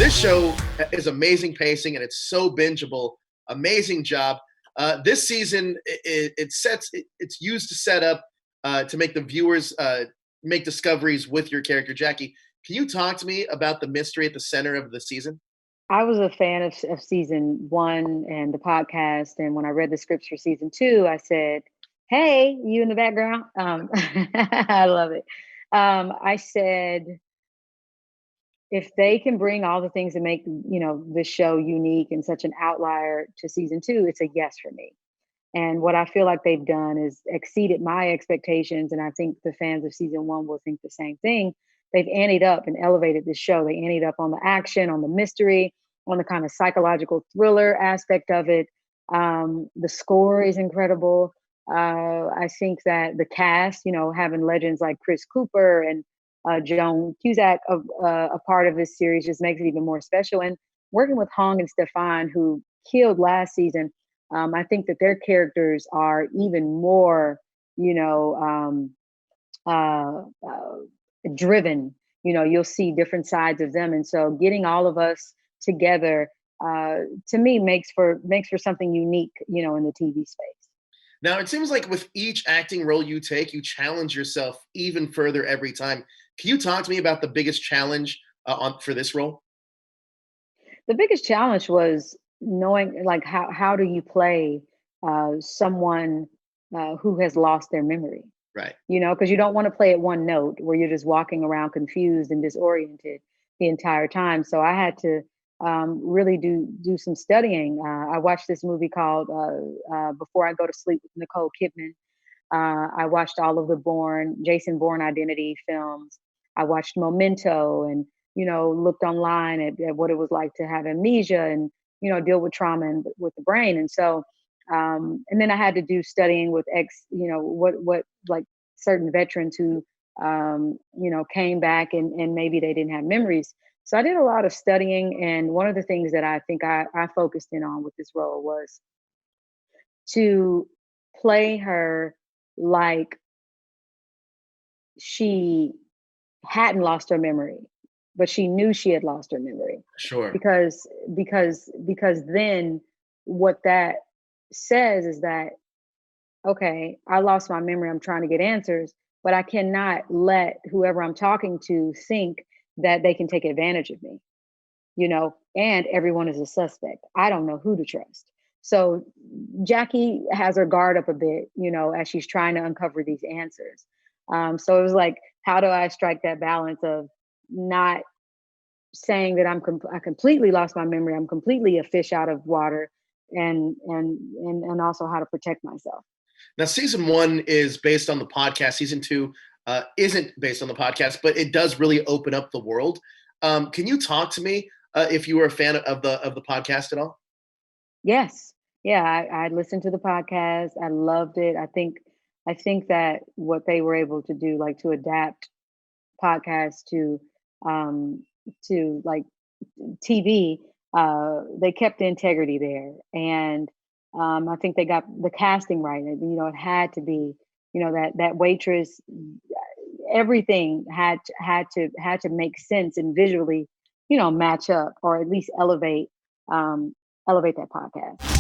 This show is amazing pacing and it's so bingeable. Amazing job. This season, it's used to set up to make the viewers make discoveries with your character, Jackie. Can you talk to me about the mystery at the center of the season? I was a fan of season one and the podcast. And when I read the scripts for season two, I said, "Hey, you in the background." I love it. I said, if they can bring all the things that make this show unique and such an outlier to season two, it's a yes for me. And what I feel like they've done is exceeded my expectations, and I think the fans of season one will think the same thing. They've anteed up and elevated this show. They anteed up on the action, on the mystery, on the kind of psychological thriller aspect of it. The score is incredible. I think that the cast, having legends like Chris Cooper and Joan Cusack a part of this series just makes it even more special. And working with Hong and Stefan, who killed last season, I think that their characters are even more, uh, driven. You'll see different sides of them, and so getting all of us together, to me, makes for something unique, in the TV space. Now, it seems like with each acting role you take, you challenge yourself even further every time. Can you talk to me about the biggest challenge for this role? The biggest challenge was knowing, like, how do you play someone who has lost their memory, Right. because you don't want to play at one note where you're just walking around confused and disoriented the entire time. So I had to really do some studying. I watched this movie called Before I Go to Sleep with Nicole Kidman. I watched all of the Jason Bourne identity films. I watched Memento and, looked online at what it was like to have amnesia and, deal with trauma and with the brain. And so, and then I had to do studying with what like certain veterans who, came back and maybe they didn't have memories. So I did a lot of studying. And one of the things that I think I focused in on with this role was to play her like she hadn't lost her memory, but she knew she had lost her memory. Sure. Because then what that says is that, okay, I lost my memory, I'm trying to get answers, but I cannot let whoever I'm talking to think that they can take advantage of me, and everyone is a suspect. I don't know who to trust. So Jackie has her guard up a bit, as she's trying to uncover these answers. So it was like, how do I strike that balance of not saying that I completely lost my memory, I'm completely a fish out of water, and also how to protect myself. Now, season one is based on the podcast. Season two isn't based on the podcast, but it does really open up the world. Can you talk to me if you were a fan of the podcast at all? Yes. Yeah, I listened to the podcast. I loved it. I think that what they were able to do, like to adapt podcasts to like TV, they kept the integrity there. And I think they got the casting right. It had to be, that waitress, everything had to make sense and visually, match up or at least elevate that podcast.